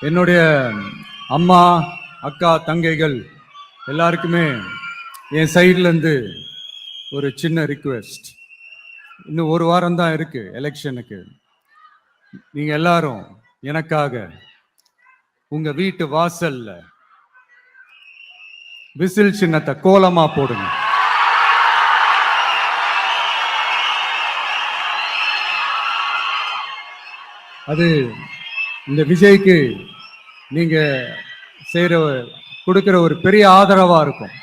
என்னுடைய அம்மா, அக்கா, தங்கைகள் எல்லாருக்குமே என் சைட்லேருந்து ஒரு சின்ன ரிக்வெஸ்ட். இன்னும் ஒரு வாரம் தான் இருக்கு எலெக்ஷனுக்கு. நீங்க எல்லாரும் எனக்காக உங்க வீட்டு வாசல்ல விசில் சின்னத்தை கோலமா போடுங்க. அது இந்த விஜய்க்கு நீங்க கொடுக்கிற ஒரு பெரிய ஆதரவா இருக்கும்.